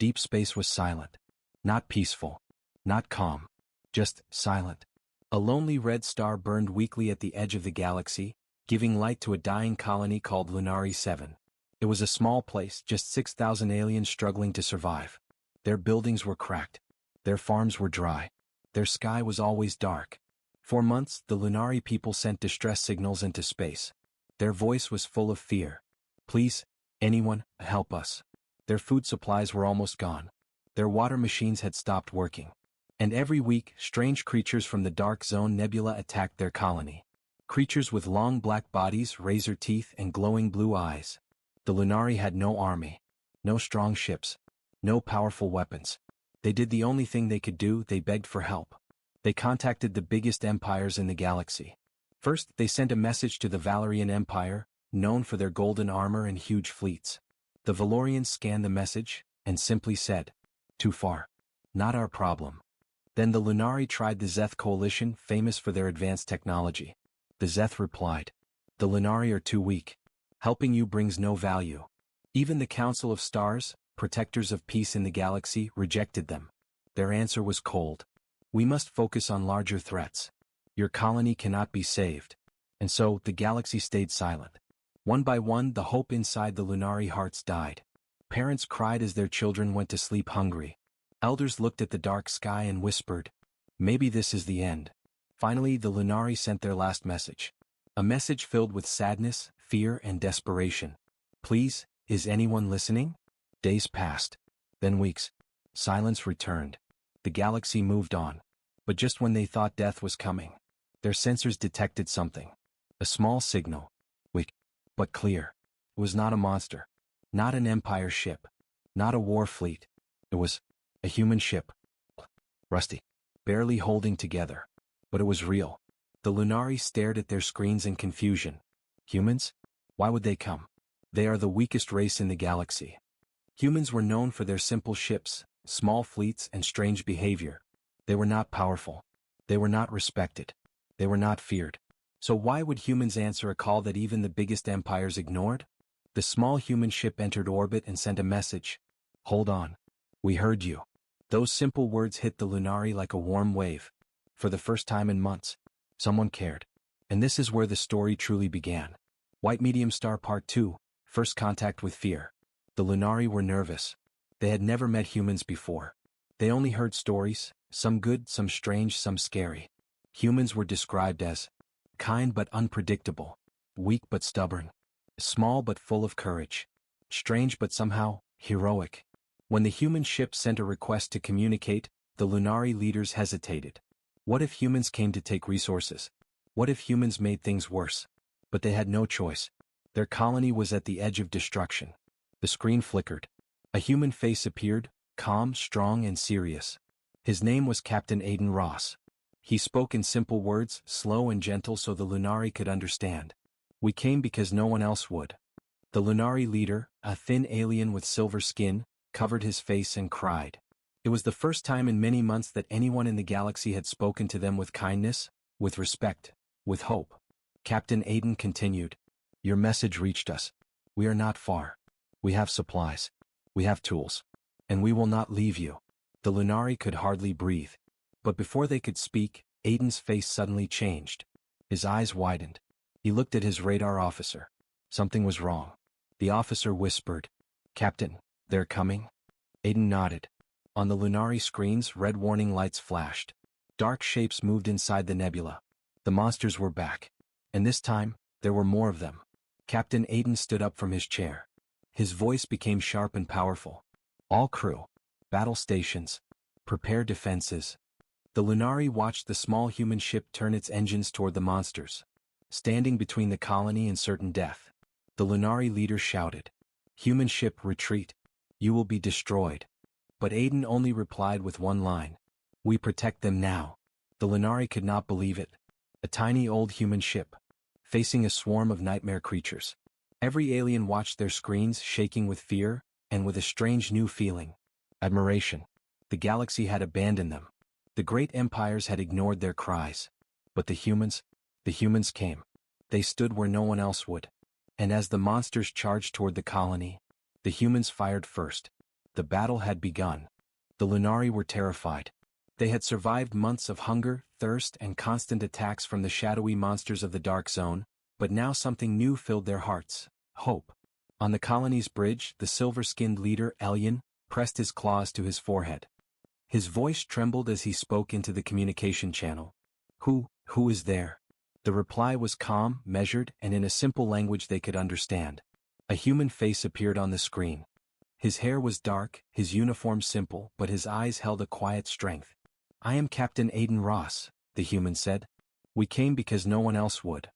Deep space was silent. Not peaceful. Not calm. Just silent. A lonely red star burned weakly at the edge of the galaxy, giving light to a dying colony called Lunari 7. It was a small place, just 6,000 aliens struggling to survive. Their buildings were cracked. Their farms were dry. Their sky was always dark. For months, the Lunari people sent distress signals into space. Their voice was full of fear. Please, anyone, help us. Their food supplies were almost gone. Their water machines had stopped working. And every week, strange creatures from the Dark Zone Nebula attacked their colony. Creatures with long black bodies, razor teeth, and glowing blue eyes. The Lunari had no army. No strong ships. No powerful weapons. They did the only thing they could do, they begged for help. They contacted the biggest empires in the galaxy. First, they sent a message to the Valerian Empire, known for their golden armor and huge fleets. The Valorians scanned the message, and simply said, "Too far. Not our problem." Then the Lunari tried the Zeth coalition, famous for their advanced technology. The Zeth replied, "The Lunari are too weak. Helping you brings no value." Even the Council of Stars, protectors of peace in the galaxy, rejected them. Their answer was cold. "We must focus on larger threats. Your colony cannot be saved." And so, the galaxy stayed silent. One by one, the hope inside the Lunari hearts died. Parents cried as their children went to sleep hungry. Elders looked at the dark sky and whispered, "Maybe this is the end." Finally, the Lunari sent their last message. A message filled with sadness, fear, and desperation. "Please, is anyone listening?" Days passed. Then weeks. Silence returned. The galaxy moved on. But just when they thought death was coming, their sensors detected something. A small signal. Weak, but clear. It was not a monster. Not an Empire ship. Not a war fleet. It was a human ship. Rusty. Barely holding together. But it was real. The Lunari stared at their screens in confusion. Humans? Why would they come? They are the weakest race in the galaxy. Humans were known for their simple ships, small fleets, and strange behavior. They were not powerful. They were not respected. They were not feared. So why would humans answer a call that even the biggest empires ignored? The small human ship entered orbit and sent a message. "Hold on. We heard you." Those simple words hit the Lunari like a warm wave. For the first time in months, someone cared. And this is where the story truly began. White Medium Star Part 2, First Contact with Fear. The Lunari were nervous. They had never met humans before. They only heard stories, some good, some strange, some scary. Humans were described as kind but unpredictable, weak but stubborn, small but full of courage, strange but somehow heroic. When the human ship sent a request to communicate, the Lunari leaders hesitated. What if humans came to take resources? What if humans made things worse? But they had no choice. Their colony was at the edge of destruction. The screen flickered. A human face appeared, calm, strong, and serious. His name was Captain Aiden Ross. He spoke in simple words, slow and gentle so the Lunari could understand. "We came because no one else would." The Lunari leader, a thin alien with silver skin, covered his face and cried. It was the first time in many months that anyone in the galaxy had spoken to them with kindness, with respect, with hope. Captain Aiden continued, "Your message reached us. We are not far. We have supplies. We have tools. And we will not leave you." The Lunari could hardly breathe. But before they could speak, Aiden's face suddenly changed. His eyes widened. He looked at his radar officer. Something was wrong. The officer whispered, "Captain, they're coming?" Aiden nodded. On the Lunari screens, red warning lights flashed. Dark shapes moved inside the nebula. The monsters were back. And this time, there were more of them. Captain Aiden stood up from his chair. His voice became sharp and powerful. "All crew. Battle stations. Prepare defenses." The Lunari watched the small human ship turn its engines toward the monsters. Standing between the colony and certain death, the Lunari leader shouted, "Human ship, retreat. You will be destroyed." But Aiden only replied with one line, "We protect them now." The Lunari could not believe it. A tiny old human ship, facing a swarm of nightmare creatures. Every alien watched their screens, shaking with fear, and with a strange new feeling. Admiration. The galaxy had abandoned them. The great empires had ignored their cries. But the humans came. They stood where no one else would. And as the monsters charged toward the colony, the humans fired first. The battle had begun. The Lunari were terrified. They had survived months of hunger, thirst, and constant attacks from the shadowy monsters of the Dark Zone, but now something new filled their hearts: hope. On the colony's bridge, the silver-skinned leader, Elyon, pressed his claws to his forehead. His voice trembled as he spoke into the communication channel. Who is there?" The reply was calm, measured, and in a simple language they could understand. A human face appeared on the screen. His hair was dark, his uniform simple, but his eyes held a quiet strength. "I am Captain Aiden Ross," the human said. "We came because no one else would."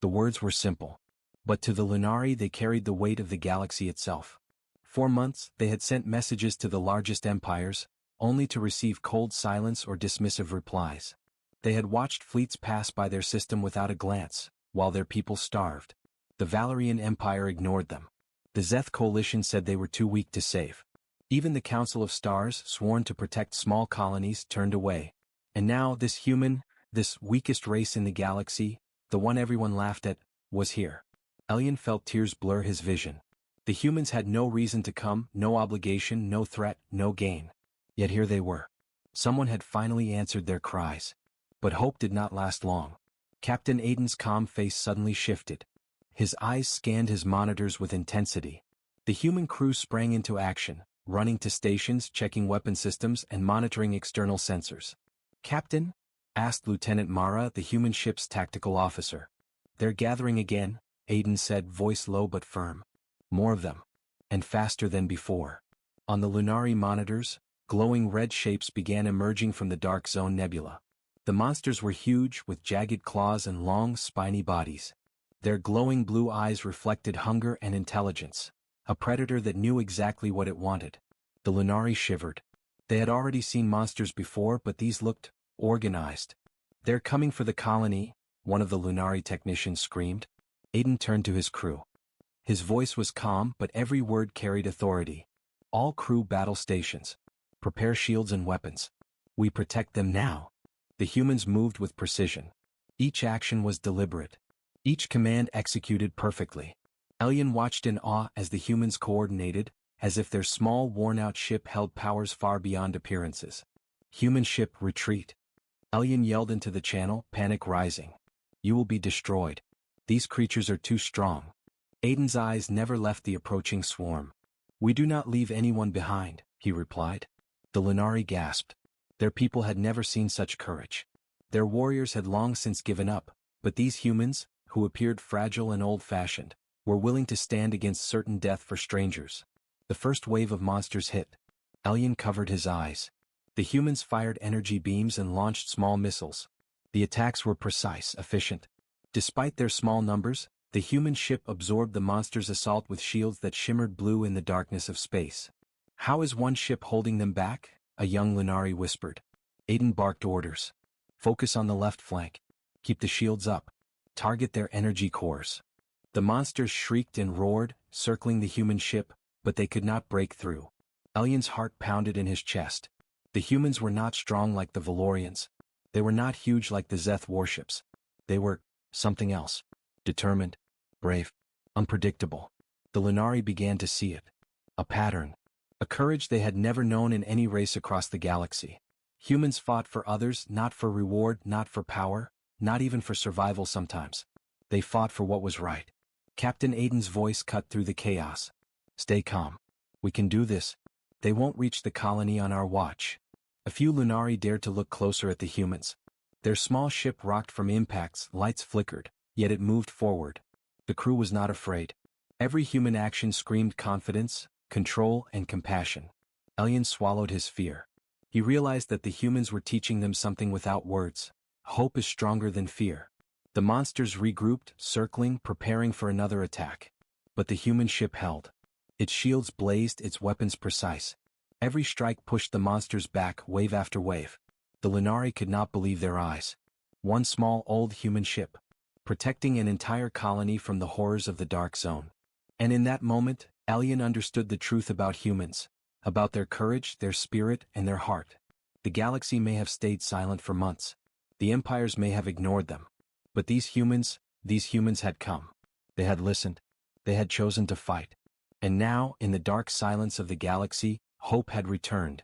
The words were simple. But to the Lunari they carried the weight of the galaxy itself. For months they had sent messages to the largest empires, only to receive cold silence or dismissive replies. They had watched fleets pass by their system without a glance, while their people starved. The Valerian Empire ignored them. The Zeth Coalition said they were too weak to save. Even the Council of Stars, sworn to protect small colonies, turned away. And now this human, this weakest race in the galaxy, the one everyone laughed at, was here. Elyon felt tears blur his vision. The humans had no reason to come, no obligation, no threat, no gain. Yet here they were. Someone had finally answered their cries. But hope did not last long. Captain Aiden's calm face suddenly shifted. His eyes scanned his monitors with intensity. The human crew sprang into action, running to stations, checking weapon systems, and monitoring external sensors. "Captain?" asked Lieutenant Mara, the human ship's tactical officer. "They're gathering again," Aiden said, voice low but firm. "More of them. And faster than before." On the Lunari monitors, glowing red shapes began emerging from the Dark Zone nebula. The monsters were huge, with jagged claws and long, spiny bodies. Their glowing blue eyes reflected hunger and intelligence, a predator that knew exactly what it wanted. The Lunari shivered. They had already seen monsters before, but these looked organized. "They're coming for the colony," one of the Lunari technicians screamed. Aiden turned to his crew. His voice was calm, but every word carried authority. "All crew battle stations. Prepare shields and weapons. We protect them now." The humans moved with precision. Each action was deliberate. Each command executed perfectly. Elyon watched in awe as the humans coordinated, as if their small, worn-out ship held powers far beyond appearances. "Human ship, retreat." Elyon yelled into the channel, panic rising. "You will be destroyed. These creatures are too strong." Aiden's eyes never left the approaching swarm. "We do not leave anyone behind," he replied. The Lunari gasped. Their people had never seen such courage. Their warriors had long since given up, but these humans, who appeared fragile and old-fashioned, were willing to stand against certain death for strangers. The first wave of monsters hit. Elyon covered his eyes. The humans fired energy beams and launched small missiles. The attacks were precise, efficient. Despite their small numbers, the human ship absorbed the monsters' assault with shields that shimmered blue in the darkness of space. "How is one ship holding them back?" a young Lunari whispered. Aiden barked orders. "Focus on the left flank. Keep the shields up. Target their energy cores." The monsters shrieked and roared, circling the human ship, but they could not break through. Elyon's heart pounded in his chest. The humans were not strong like the Valorians. They were not huge like the Zeth warships. They were something else. Determined, brave, unpredictable. The Lunari began to see it. A pattern. A courage they had never known in any race across the galaxy. Humans fought for others, not for reward, not for power, not even for survival sometimes. They fought for what was right. Captain Aiden's voice cut through the chaos. "Stay calm. We can do this. They won't reach the colony on our watch." A few Lunari dared to look closer at the humans. Their small ship rocked from impacts, lights flickered, yet it moved forward. The crew was not afraid. Every human action screamed confidence, control, and compassion. Elyon swallowed his fear. He realized that the humans were teaching them something without words. Hope is stronger than fear. The monsters regrouped, circling, preparing for another attack. But the human ship held. Its shields blazed, its weapons precise. Every strike pushed the monsters back, wave after wave. The Lunari could not believe their eyes. One small, old human ship, protecting an entire colony from the horrors of the Dark Zone. And in that moment, Elyon understood the truth about humans, about their courage, their spirit, and their heart. The galaxy may have stayed silent for months. The empires may have ignored them. But these humans had come. They had listened. They had chosen to fight. And now, in the dark silence of the galaxy, Hope had returned.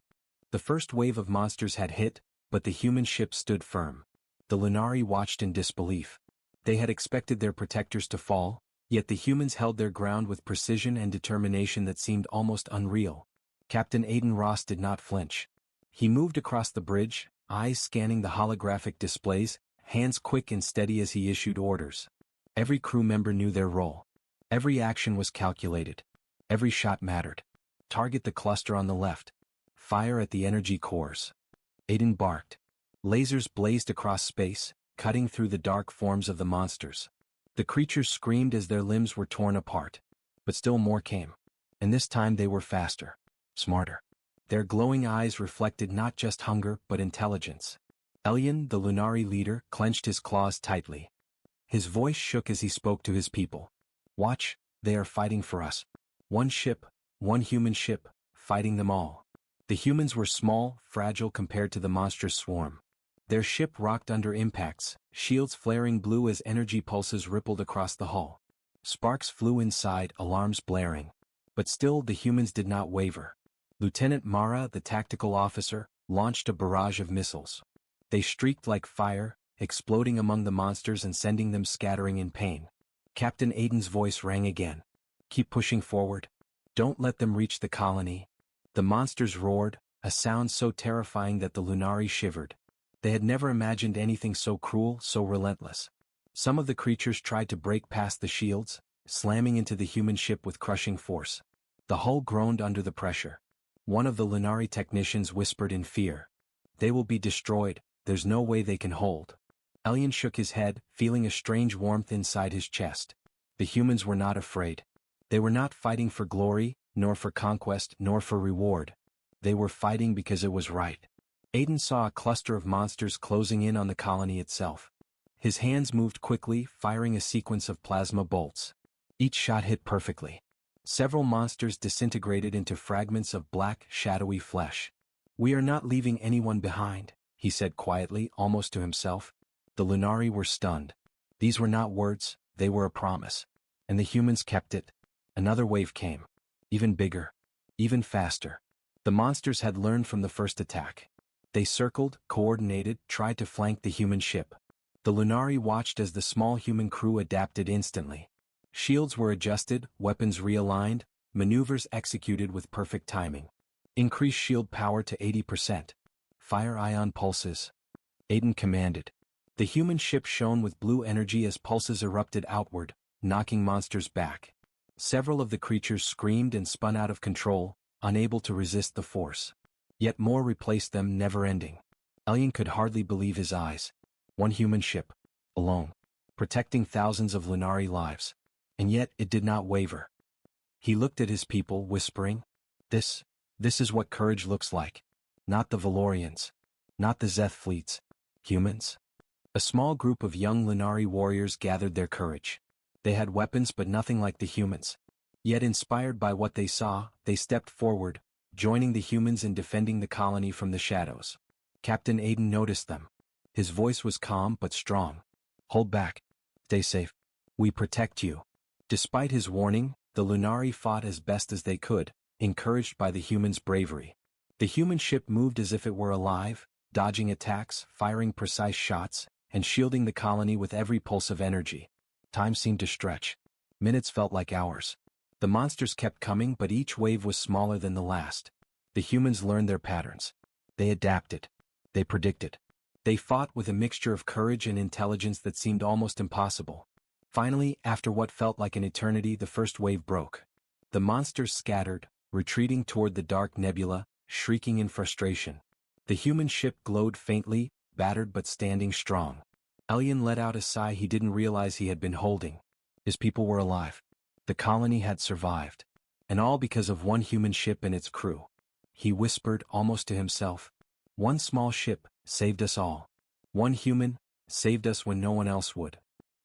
The first wave of monsters had hit, but the human ship stood firm. The Lunari watched in disbelief. They had expected their protectors to fall, yet the humans held their ground with precision and determination that seemed almost unreal. Captain Aiden Ross did not flinch. He moved across the bridge, eyes scanning the holographic displays, hands quick and steady as he issued orders. Every crew member knew their role. Every action was calculated. Every shot mattered. Target the cluster on the left. Fire at the energy cores. Aiden barked. Lasers blazed across space, cutting through the dark forms of the monsters. The creatures screamed as their limbs were torn apart. But still more came. And this time they were faster. Smarter. Their glowing eyes reflected not just hunger but intelligence. Elian, the Lunari leader, clenched his claws tightly. His voice shook as he spoke to his people. Watch, they are fighting for us. One ship, one human ship, fighting them all. The humans were small, fragile compared to the monstrous swarm. Their ship rocked under impacts, shields flaring blue as energy pulses rippled across the hull. Sparks flew inside, alarms blaring. But still the humans did not waver. Lieutenant Mara, the tactical officer, launched a barrage of missiles. They streaked like fire, exploding among the monsters and sending them scattering in pain. Captain Aiden's voice rang again. Keep pushing forward. Don't let them reach the colony. The monsters roared, a sound so terrifying that the Lunari shivered. They had never imagined anything so cruel, so relentless. Some of the creatures tried to break past the shields, slamming into the human ship with crushing force. The hull groaned under the pressure. One of the Lunari technicians whispered in fear. They will be destroyed, there's no way they can hold. Elian shook his head, feeling a strange warmth inside his chest. The humans were not afraid. They were not fighting for glory, nor for conquest, nor for reward. They were fighting because it was right. Aiden saw a cluster of monsters closing in on the colony itself. His hands moved quickly, firing a sequence of plasma bolts. Each shot hit perfectly. Several monsters disintegrated into fragments of black, shadowy flesh. We are not leaving anyone behind, he said quietly, almost to himself. The Lunari were stunned. These were not words, they were a promise. And the humans kept it. Another wave came. Even bigger. Even faster. The monsters had learned from the first attack. They circled, coordinated, tried to flank the human ship. The Lunari watched as the small human crew adapted instantly. Shields were adjusted, weapons realigned, maneuvers executed with perfect timing. Increase shield power to 80%. Fire ion pulses. Aiden commanded. The human ship shone with blue energy as pulses erupted outward, knocking monsters back. Several of the creatures screamed and spun out of control, unable to resist the force. Yet more replaced them, never-ending. Elian could hardly believe his eyes. One human ship. Alone. Protecting thousands of Lunari lives. And yet it did not waver. He looked at his people, whispering, This is what courage looks like. Not the Valorians. Not the Zeth fleets. Humans. A small group of young Lunari warriors gathered their courage. They had weapons but nothing like the humans. Yet inspired by what they saw, they stepped forward, joining the humans in defending the colony from the shadows. Captain Aiden noticed them. His voice was calm but strong. Hold back. Stay safe. We protect you. Despite his warning, the Lunari fought as best as they could, encouraged by the humans' bravery. The human ship moved as if it were alive, dodging attacks, firing precise shots, and shielding the colony with every pulse of energy. Time seemed to stretch. Minutes felt like hours. The monsters kept coming, but each wave was smaller than the last. The humans learned their patterns. They adapted. They predicted. They fought with a mixture of courage and intelligence that seemed almost impossible. Finally, after what felt like an eternity, the first wave broke. The monsters scattered, retreating toward the dark nebula, shrieking in frustration. The human ship glowed faintly, battered but standing strong. Elian let out a sigh he didn't realize he had been holding. His people were alive. The colony had survived. And all because of one human ship and its crew. He whispered, almost to himself, One small ship saved us all. One human saved us when no one else would.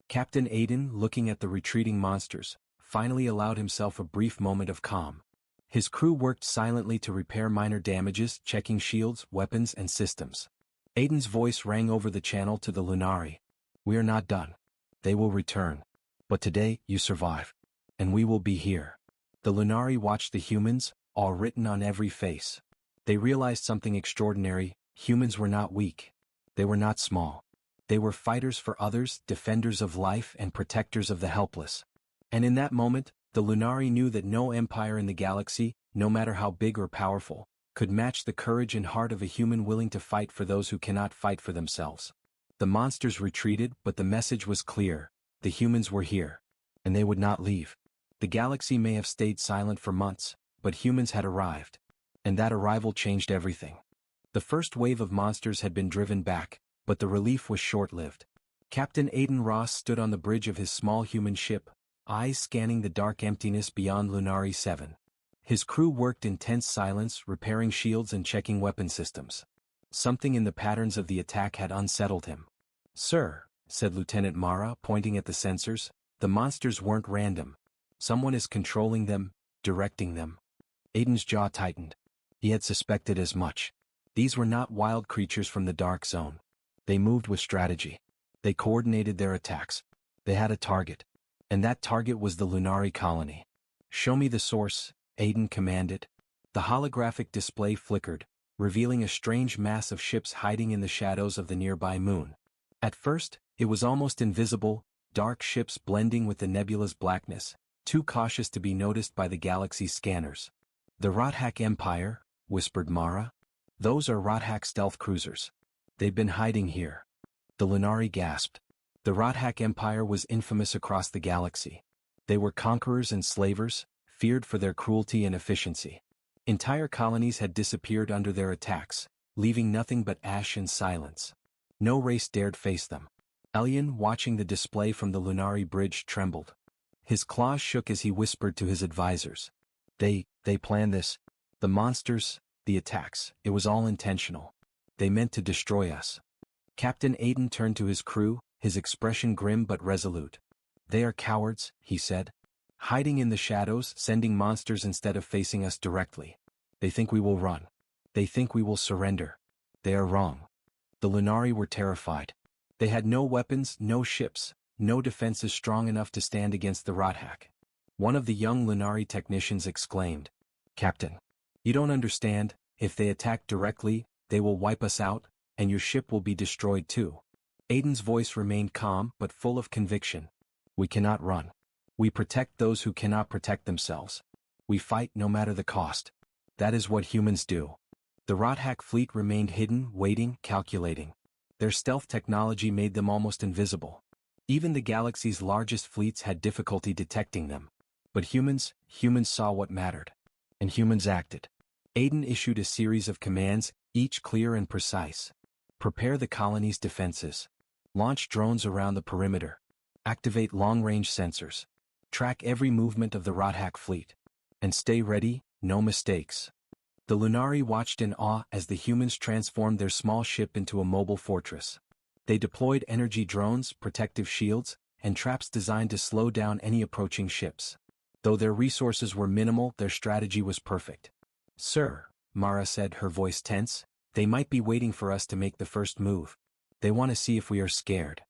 Captain Aiden, looking at the retreating monsters, finally allowed himself a brief moment of calm. His crew worked silently to repair minor damages, checking shields, weapons, and systems. Aiden's voice rang over the channel to the Lunari. We are not done. They will return. But today, you survive. And we will be here. The Lunari watched the humans, all written on every face. They realized something extraordinary: humans were not weak. They were not small. They were fighters for others, defenders of life and protectors of the helpless. And in that moment, the Lunari knew that no empire in the galaxy, no matter how big or powerful, could match the courage and heart of a human willing to fight for those who cannot fight for themselves. The monsters retreated, but the message was clear: the humans were here. And they would not leave. The galaxy may have stayed silent for months, but humans had arrived. And that arrival changed everything. The first wave of monsters had been driven back, but the relief was short-lived. Captain Aiden Ross stood on the bridge of his small human ship, eyes scanning the dark emptiness beyond Lunari 7. His crew worked in tense silence, repairing shields and checking weapon systems. Something in the patterns of the attack had unsettled him. "Sir," said Lieutenant Mara, pointing at the sensors, "the monsters weren't random. Someone is controlling them, directing them." Aiden's jaw tightened. He had suspected as much. These were not wild creatures from the dark zone. They moved with strategy. They coordinated their attacks. They had a target. And that target was the Lunari colony. "Show me the source," Aiden commanded. The holographic display flickered, revealing a strange mass of ships hiding in the shadows of the nearby moon. At first, it was almost invisible, dark ships blending with the nebula's blackness, too cautious to be noticed by the galaxy's scanners. "The Rothak Empire," whispered Mara. "Those are Rothak stealth cruisers. They've been hiding here." The Lunari gasped. The Rothak Empire was infamous across the galaxy. They were conquerors and slavers, feared for their cruelty and efficiency. Entire colonies had disappeared under their attacks, leaving nothing but ash and silence. No race dared face them. Elian, watching the display from the Lunari bridge, trembled. His claws shook as he whispered to his advisors. They planned this. The monsters, the attacks, it was all intentional. They meant to destroy us." Captain Aiden turned to his crew, his expression grim but resolute. "They are cowards," he said. "Hiding in the shadows, sending monsters instead of facing us directly. They think we will run. They think we will surrender. They are wrong." The Lunari were terrified. They had no weapons, no ships, no defenses strong enough to stand against the Rothak. One of the young Lunari technicians exclaimed, "Captain, you don't understand. If they attack directly, they will wipe us out, and your ship will be destroyed too." Aiden's voice remained calm but full of conviction. "We cannot run. We protect those who cannot protect themselves. We fight no matter the cost. That is what humans do." The Rothak fleet remained hidden, waiting, calculating. Their stealth technology made them almost invisible. Even the galaxy's largest fleets had difficulty detecting them. But humans saw what mattered. And humans acted. Aiden issued a series of commands, each clear and precise. "Prepare the colony's defenses. Launch drones around the perimeter. Activate long-range sensors. Track every movement of the Rothak fleet. And stay ready, no mistakes." The Lunari watched in awe as the humans transformed their small ship into a mobile fortress. They deployed energy drones, protective shields, and traps designed to slow down any approaching ships. Though their resources were minimal, their strategy was perfect. "Sir," Mara said, her voice tense, "they might be waiting for us to make the first move. They want to see if we are scared."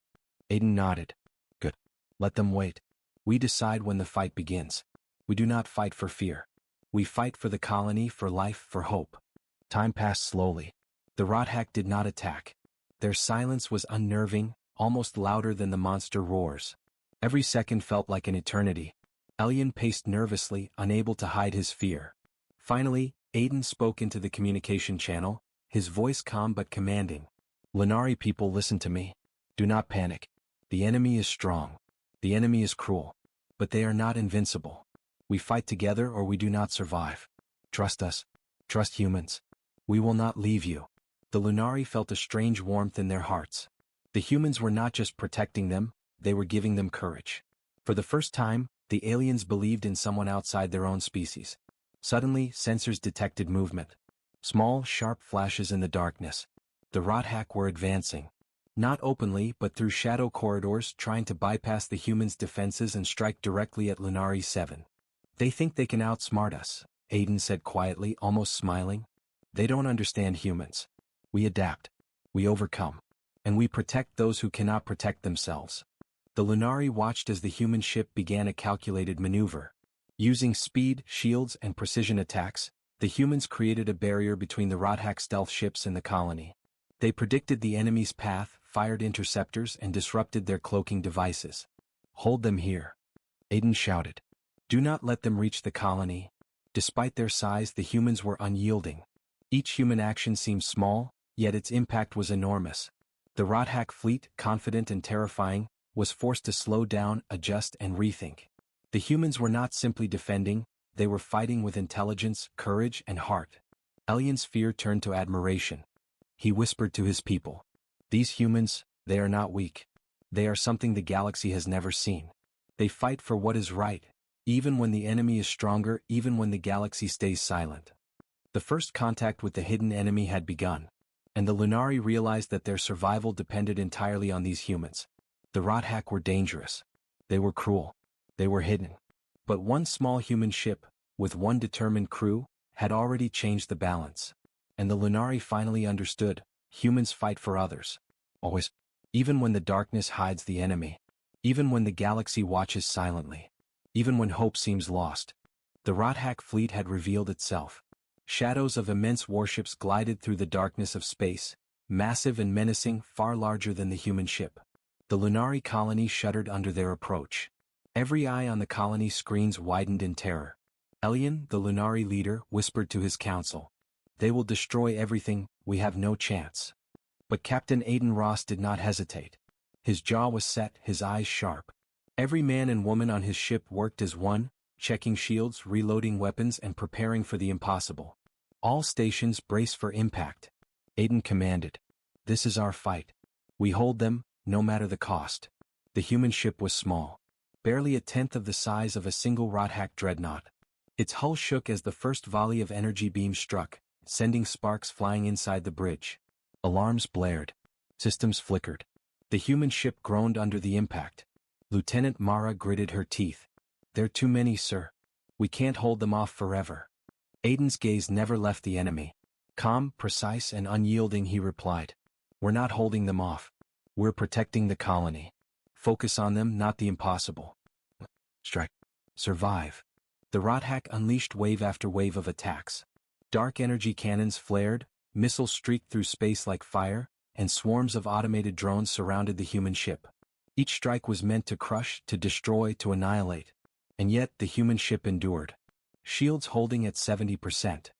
Aiden nodded. "Good. Let them wait. We decide when the fight begins. We do not fight for fear. We fight for the colony, for life, for hope." Time passed slowly. The Rothak did not attack. Their silence was unnerving, almost louder than the monster roars. Every second felt like an eternity. Elian paced nervously, unable to hide his fear. Finally, Aiden spoke into the communication channel, his voice calm but commanding. "Lunari people, listen to me. Do not panic. The enemy is strong. The enemy is cruel. But they are not invincible. We fight together or we do not survive. Trust us. Trust humans. We will not leave you." The Lunari felt a strange warmth in their hearts. The humans were not just protecting them, they were giving them courage. For the first time, the aliens believed in someone outside their own species. Suddenly, sensors detected movement. Small, sharp flashes in the darkness. The Rothak were advancing. Not openly, but through shadow corridors, trying to bypass the humans' defenses and strike directly at Lunari 7. "They think they can outsmart us," Aiden said quietly, almost smiling. "They don't understand humans. We adapt. We overcome. And we protect those who cannot protect themselves." The Lunari watched as the human ship began a calculated maneuver. Using speed, shields, and precision attacks, The humans created a barrier between the Rodhack stealth ships and the colony. They predicted the enemy's path, fired interceptors, and disrupted their cloaking devices. "Hold them here," Aiden shouted. "Do not let them reach the colony." Despite their size, the humans were unyielding. Each human action seemed small, yet its impact was enormous. The Rodhack fleet, confident and terrifying, was forced to slow down, adjust, and rethink. The humans were not simply defending, they were fighting with intelligence, courage, and heart. Elian's fear turned to admiration. He whispered to his people, "These humans, they are not weak. They are something the galaxy has never seen. They fight for what is right, even when the enemy is stronger, even when the galaxy stays silent." The first contact with the hidden enemy had begun, and the Lunari realized that their survival depended entirely on these humans. The Rodhack were dangerous. They were cruel. They were hidden. But one small human ship, with one determined crew, had already changed the balance. And the Lunari finally understood, humans fight for others. Always. Even when the darkness hides the enemy. Even when the galaxy watches silently. Even when hope seems lost. The Rodhack fleet had revealed itself. Shadows of immense warships glided through the darkness of space, massive and menacing, far larger than the human ship. The Lunari colony shuddered under their approach. Every eye on the colony screens widened in terror. Elian, the Lunari leader, whispered to his council, "They will destroy everything, we have no chance." But Captain Aiden Ross did not hesitate. His jaw was set, his eyes sharp. Every man and woman on his ship worked as one, checking shields, reloading weapons, and preparing for the impossible. "All stations brace for impact," Aiden commanded. "This is our fight. We hold them, no matter the cost." The human ship was small. Barely a tenth of the size of a single Rodhack dreadnought. Its hull shook as the first volley of energy beams struck, sending sparks flying inside the bridge. Alarms blared. Systems flickered. The human ship groaned under the impact. Lieutenant Mara gritted her teeth. "They're too many, sir. We can't hold them off forever." Aiden's gaze never left the enemy. Calm, precise, and unyielding, he replied, "We're not holding them off. We're protecting the colony. Focus on them, not the impossible. Strike. Survive." The Rodhack unleashed wave after wave of attacks. Dark energy cannons flared, missiles streaked through space like fire, and swarms of automated drones surrounded the human ship. Each strike was meant to crush, to destroy, to annihilate. And yet the human ship endured. Shields holding at 70%.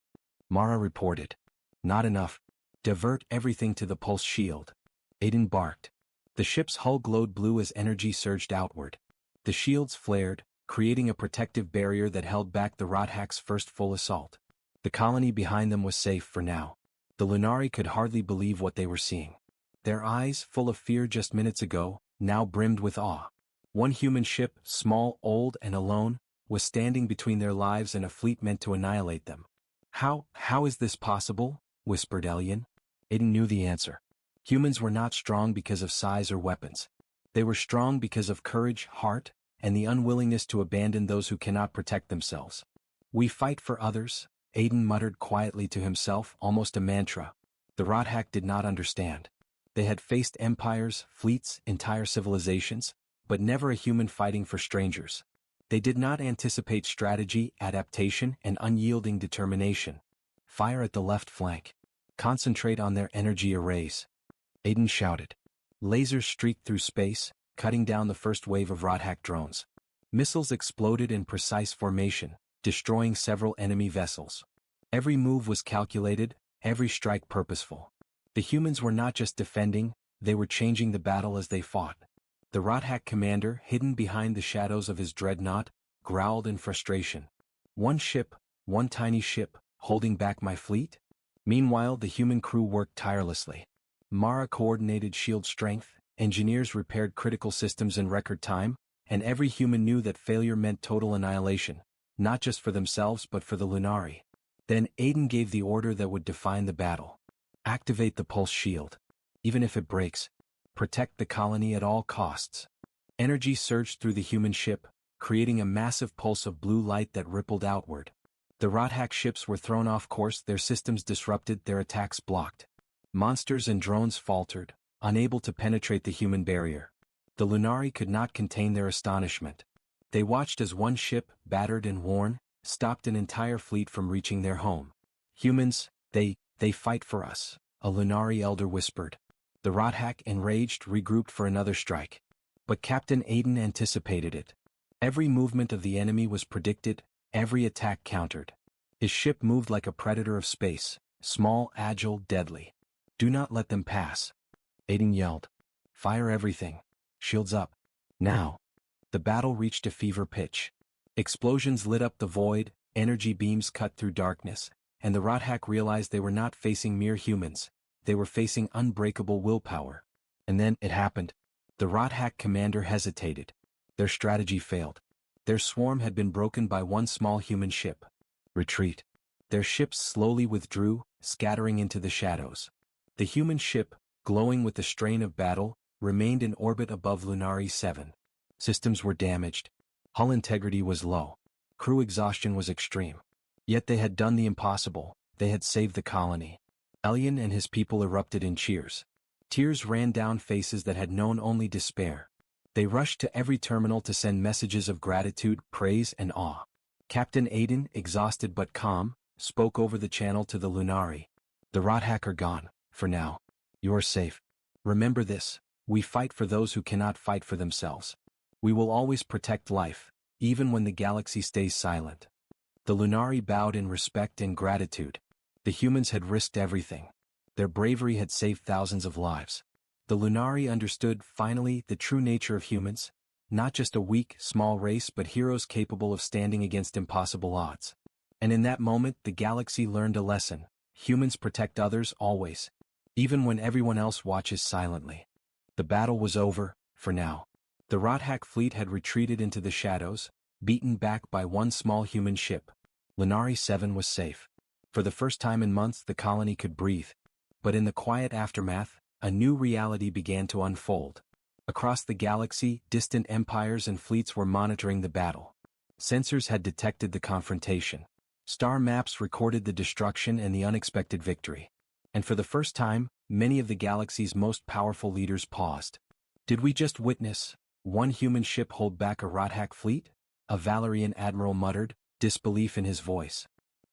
Mara reported. "Not enough. Divert everything to the pulse shield." Aiden barked. The ship's hull glowed blue as energy surged outward. The shields flared, creating a protective barrier that held back the Rodhack's first full assault. The colony behind them was safe for now. The Lunari could hardly believe what they were seeing. Their eyes, full of fear just minutes ago, now brimmed with awe. One human ship, small, old, and alone, was standing between their lives and a fleet meant to annihilate them. How is this possible?" whispered Elian. Aiden knew the answer. Humans were not strong because of size or weapons. They were strong because of courage, heart, and the unwillingness to abandon those who cannot protect themselves. "We fight for others," Aiden muttered quietly to himself, almost a mantra. The Rodhack did not understand. They had faced empires, fleets, entire civilizations, but never a human fighting for strangers. They did not anticipate strategy, adaptation, and unyielding determination. "Fire at the left flank. Concentrate on their energy arrays," Aiden shouted. Lasers streaked through space, cutting down the first wave of Rodhack drones. Missiles exploded in precise formation, destroying several enemy vessels. Every move was calculated, every strike purposeful. The humans were not just defending, they were changing the battle as they fought. The Rodhack commander, hidden behind the shadows of his dreadnought, growled in frustration. "One ship, one tiny ship, holding back my fleet?" Meanwhile, the human crew worked tirelessly. Mara coordinated shield strength, engineers repaired critical systems in record time, and every human knew that failure meant total annihilation, not just for themselves but for the Lunari. Then Aiden gave the order that would define the battle. "Activate the pulse shield. Even if it breaks, protect the colony at all costs." Energy surged through the human ship, creating a massive pulse of blue light that rippled outward. The Rodhack ships were thrown off course, their systems disrupted, their attacks blocked. Monsters and drones faltered, unable to penetrate the human barrier. The Lunari could not contain their astonishment. They watched as one ship, battered and worn, stopped an entire fleet from reaching their home. Humans, they fight for us, a Lunari elder whispered. The Rothak, enraged, regrouped for another strike. But Captain Aiden anticipated it. Every movement of the enemy was predicted, every attack countered. His ship moved like a predator of space, small, agile, deadly. Do not let them pass. Aiden yelled. Fire everything. Shields up. Now. The battle reached a fever pitch. Explosions lit up the void, energy beams cut through darkness, and the Rothak realized they were not facing mere humans, they were facing unbreakable willpower. And then it happened. The Rothak commander hesitated. Their strategy failed. Their swarm had been broken by one small human ship. Retreat. Their ships slowly withdrew, scattering into the shadows. The human ship, glowing with the strain of battle, remained in orbit above Lunari 7. Systems were damaged. Hull integrity was low. Crew exhaustion was extreme. Yet they had done the impossible. They had saved the colony. Elian and his people erupted in cheers. Tears ran down faces that had known only despair. They rushed to every terminal to send messages of gratitude, praise, and awe. Captain Aiden, exhausted but calm, spoke over the channel to the Lunari. The Rothak are gone, for now. You're safe. Remember this, we fight for those who cannot fight for themselves. We will always protect life, even when the galaxy stays silent. The Lunari bowed in respect and gratitude. The humans had risked everything. Their bravery had saved thousands of lives. The Lunari understood, finally, the true nature of humans, not just a weak, small race but heroes capable of standing against impossible odds. And in that moment the galaxy learned a lesson. Humans protect others always, even when everyone else watches silently. The battle was over, for now. The Rothak fleet had retreated into the shadows, beaten back by one small human ship. Lunari 7 was safe. For the first time in months the colony could breathe. But in the quiet aftermath, a new reality began to unfold. Across the galaxy, distant empires and fleets were monitoring the battle. Sensors had detected the confrontation. Star maps recorded the destruction and the unexpected victory. And for the first time, many of the galaxy's most powerful leaders paused. Did we just witness one human ship hold back a Rothak fleet? A Valerian admiral muttered, disbelief in his voice.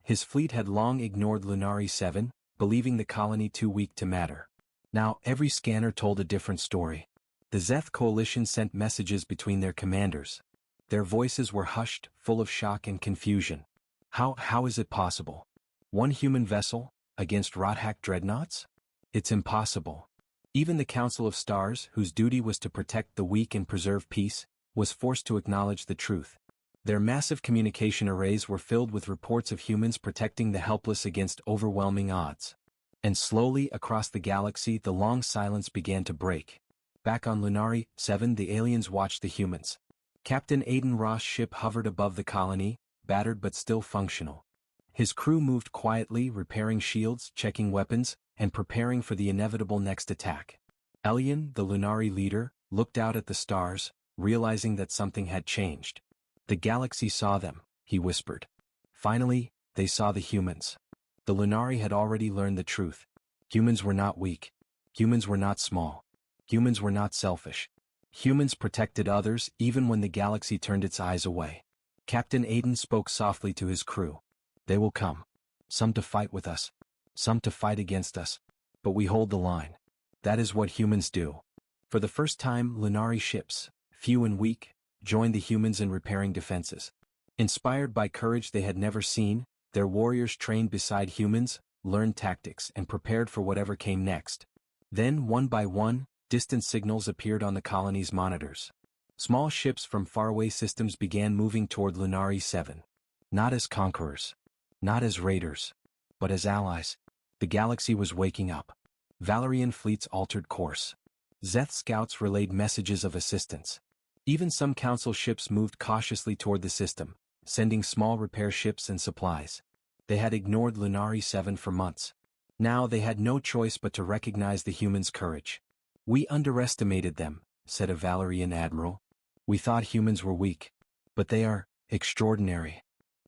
His fleet had long ignored Lunari 7, believing the colony too weak to matter. Now every scanner told a different story. The Zeth coalition sent messages between their commanders. Their voices were hushed, full of shock and confusion. How is it possible? One human vessel, against Rothak dreadnoughts? It's impossible. Even the Council of Stars, whose duty was to protect the weak and preserve peace, was forced to acknowledge the truth. Their massive communication arrays were filled with reports of humans protecting the helpless against overwhelming odds. And slowly, across the galaxy, the long silence began to break. Back on Lunari 7, the aliens watched the humans. Captain Aiden Ross' ship hovered above the colony, battered but still functional. His crew moved quietly, repairing shields, checking weapons, and preparing for the inevitable next attack. Elian, the Lunari leader, looked out at the stars, realizing that something had changed. The galaxy saw them, he whispered. Finally, they saw the humans. The Lunari had already learned the truth. Humans were not weak. Humans were not small. Humans were not selfish. Humans protected others even when the galaxy turned its eyes away. Captain Aiden spoke softly to his crew. They will come. Some to fight with us. Some to fight against us. But we hold the line. That is what humans do. For the first time, Lunari ships, few and weak, joined the humans in repairing defenses. Inspired by courage they had never seen, their warriors trained beside humans, learned tactics, and prepared for whatever came next. Then, one by one, distant signals appeared on the colony's monitors. Small ships from faraway systems began moving toward Lunari 7. Not as conquerors. Not as raiders. But as allies. The galaxy was waking up. Valerian fleets altered course. Zeth scouts relayed messages of assistance. Even some council ships moved cautiously toward the system, sending small repair ships and supplies. They had ignored Lunari 7 for months. Now they had no choice but to recognize the humans' courage. We underestimated them, said a Valerian admiral. We thought humans were weak. But they are extraordinary.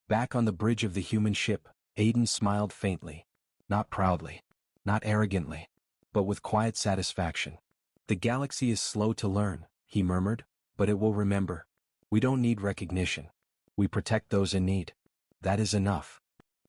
Back on the bridge of the human ship, Aiden smiled faintly. Not proudly. Not arrogantly. But with quiet satisfaction. The galaxy is slow to learn, he murmured, but it will remember. We don't need recognition. We protect those in need. That is enough.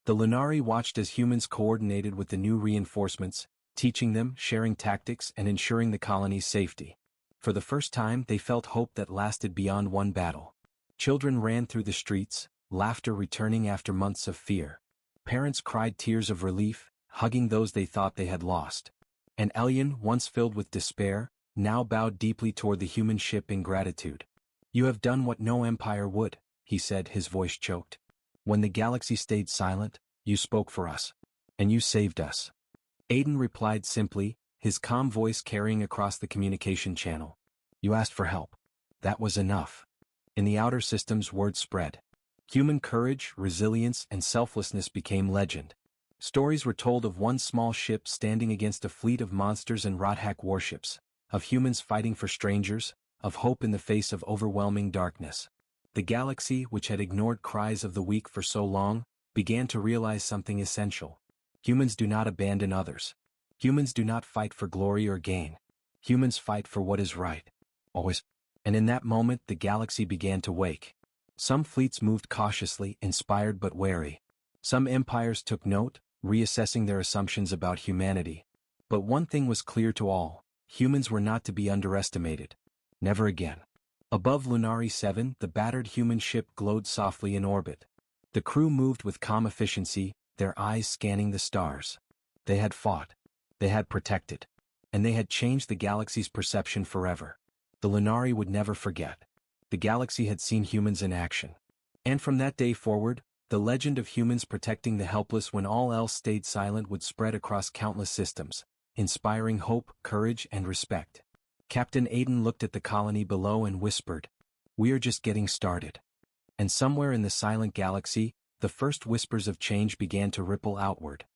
The Lunari watched as humans coordinated with the new reinforcements, teaching them, sharing tactics, and ensuring the colony's safety. For the first time, they felt hope that lasted beyond one battle. Children ran through the streets, laughter returning after months of fear. Parents cried tears of relief, hugging those they thought they had lost. And Elyon, once filled with despair, now bowed deeply toward the human ship in gratitude. "You have done what no empire would," he said, his voice choked. "When the galaxy stayed silent, you spoke for us. And you saved us." Aiden replied simply, his calm voice carrying across the communication channel. "You asked for help. That was enough." In the outer systems, word spread. Human courage, resilience, and selflessness became legend. Stories were told of one small ship standing against a fleet of monsters and Rothak warships, of humans fighting for strangers, of hope in the face of overwhelming darkness. The galaxy, which had ignored cries of the weak for so long, began to realize something essential. Humans do not abandon others. Humans do not fight for glory or gain. Humans fight for what is right. Always. And in that moment the galaxy began to wake. Some fleets moved cautiously, inspired but wary. Some empires took note, reassessing their assumptions about humanity. But one thing was clear to all: humans were not to be underestimated. Never again. Above Lunari 7, the battered human ship glowed softly in orbit. The crew moved with calm efficiency, their eyes scanning the stars. They had fought. They had protected. And they had changed the galaxy's perception forever. The Lunari would never forget. The galaxy had seen humans in action. And from that day forward, the legend of humans protecting the helpless when all else stayed silent would spread across countless systems, inspiring hope, courage, and respect. Captain Aiden looked at the colony below and whispered, "We are just getting started." And somewhere in the silent galaxy, the first whispers of change began to ripple outward.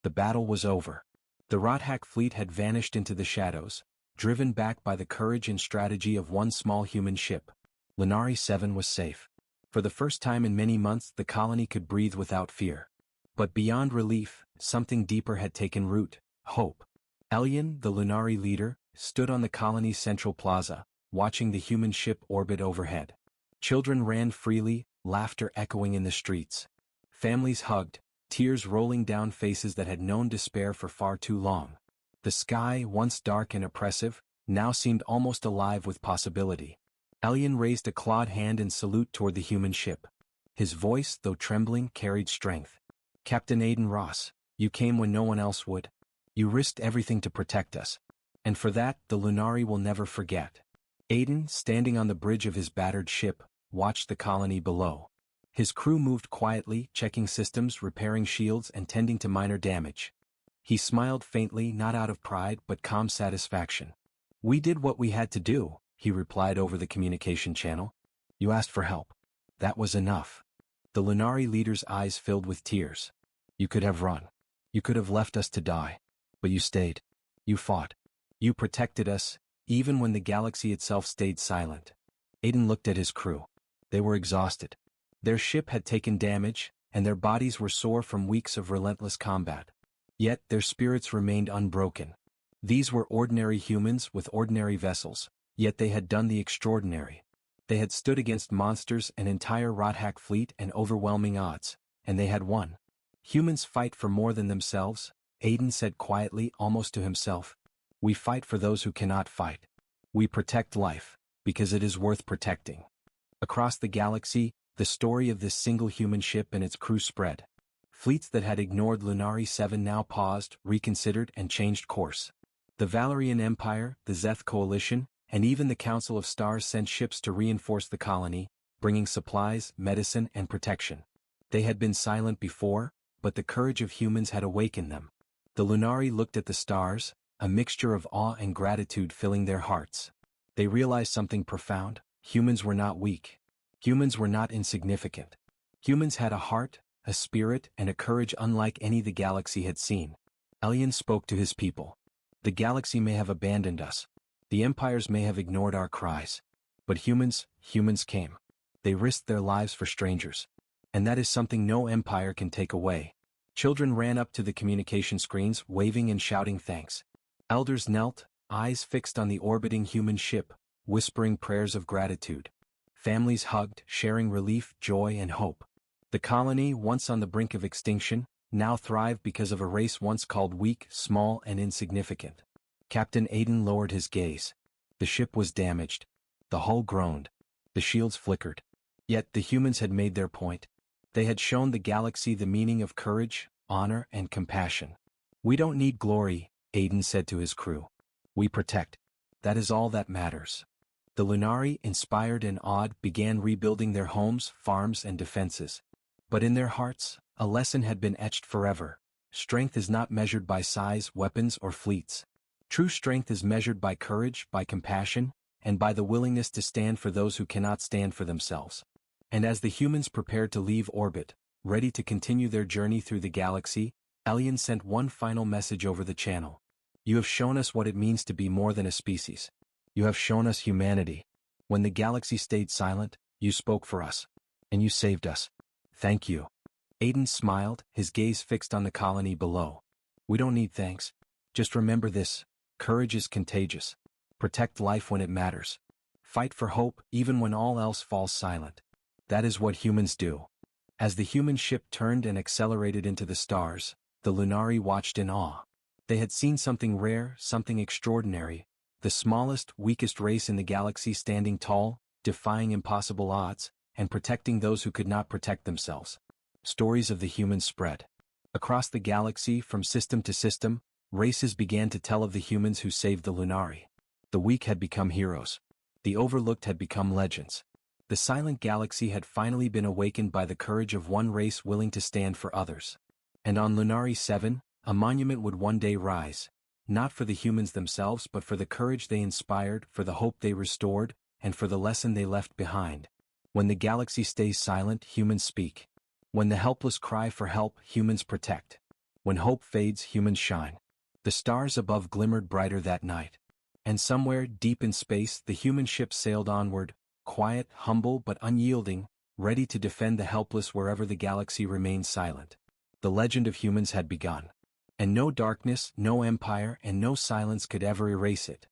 The battle was over. The Rothak fleet had vanished into the shadows, driven back by the courage and strategy of one small human ship. Lunari 7 was safe. For the first time in many months the colony could breathe without fear. But beyond relief, something deeper had taken root: hope. Elyon, the Lunari leader, stood on the colony's central plaza, watching the human ship orbit overhead. Children ran freely, laughter echoing in the streets. Families hugged, tears rolling down faces that had known despair for far too long. The sky, once dark and oppressive, now seemed almost alive with possibility. Elyon raised a clawed hand in salute toward the human ship. His voice, though trembling, carried strength. "Captain Aiden Ross, you came when no one else would. You risked everything to protect us. And for that, the Lunari will never forget." Aiden, standing on the bridge of his battered ship, watched the colony below. His crew moved quietly, checking systems, repairing shields, and tending to minor damage. He smiled faintly, not out of pride but calm satisfaction. "We did what we had to do," he replied over the communication channel. "You asked for help. That was enough." The Lunari leader's eyes filled with tears. "You could have run. You could have left us to die. But you stayed. You fought. You protected us, even when the galaxy itself stayed silent." Aiden looked at his crew. They were exhausted. Their ship had taken damage, and their bodies were sore from weeks of relentless combat. Yet their spirits remained unbroken. These were ordinary humans with ordinary vessels, yet they had done the extraordinary. They had stood against monsters, an entire Rothak fleet, and overwhelming odds, and they had won. "Humans fight for more than themselves," Aiden said quietly, almost to himself. "We fight for those who cannot fight. We protect life, because it is worth protecting." Across the galaxy, the story of this single human ship and its crew spread. Fleets that had ignored Lunari 7 now paused, reconsidered, and changed course. The Valerian Empire, the Zeth Coalition, and even the Council of Stars sent ships to reinforce the colony, bringing supplies, medicine, and protection. They had been silent before, but the courage of humans had awakened them. The Lunari looked at the stars, a mixture of awe and gratitude filling their hearts. They realized something profound: humans were not weak. Humans were not insignificant. Humans had a heart, a spirit, and a courage unlike any the galaxy had seen. Elyon spoke to his people. "The galaxy may have abandoned us. The empires may have ignored our cries. But humans came. They risked their lives for strangers. And that is something no empire can take away." Children ran up to the communication screens, waving and shouting thanks. Elders knelt, eyes fixed on the orbiting human ship, whispering prayers of gratitude. Families hugged, sharing relief, joy, and hope. The colony, once on the brink of extinction, now thrived because of a race once called weak, small, and insignificant. Captain Aiden lowered his gaze. The ship was damaged. The hull groaned. The shields flickered. Yet the humans had made their point. They had shown the galaxy the meaning of courage, honor, and compassion. "We don't need glory," Aiden said to his crew. "We protect. That is all that matters." The Lunari, inspired and awed, began rebuilding their homes, farms, and defenses. But in their hearts, a lesson had been etched forever. Strength is not measured by size, weapons, or fleets. True strength is measured by courage, by compassion, and by the willingness to stand for those who cannot stand for themselves. And as the humans prepared to leave orbit, ready to continue their journey through the galaxy, Elian sent one final message over the channel. "You have shown us what it means to be more than a species. You have shown us humanity. When the galaxy stayed silent, you spoke for us. And you saved us. Thank you." Aiden smiled, his gaze fixed on the colony below. "We don't need thanks. Just remember this: courage is contagious. Protect life when it matters. Fight for hope even when all else falls silent. That is what humans do." As the human ship turned and accelerated into the stars, the Lunari watched in awe. They had seen something rare, something extraordinary, the smallest, weakest race in the galaxy standing tall, defying impossible odds, and protecting those who could not protect themselves. Stories of the humans spread. Across the galaxy, from system to system, races began to tell of the humans who saved the Lunari. The weak had become heroes. The overlooked had become legends. The silent galaxy had finally been awakened by the courage of one race willing to stand for others. And on Lunari 7, a monument would one day rise, not for the humans themselves but for the courage they inspired, for the hope they restored, and for the lesson they left behind. When the galaxy stays silent, humans speak. When the helpless cry for help, humans protect. When hope fades, humans shine. The stars above glimmered brighter that night. And somewhere, deep in space, the human ship sailed onward, quiet, humble but unyielding, ready to defend the helpless wherever the galaxy remained silent. The legend of humans had begun. And no darkness, no empire, and no silence could ever erase it.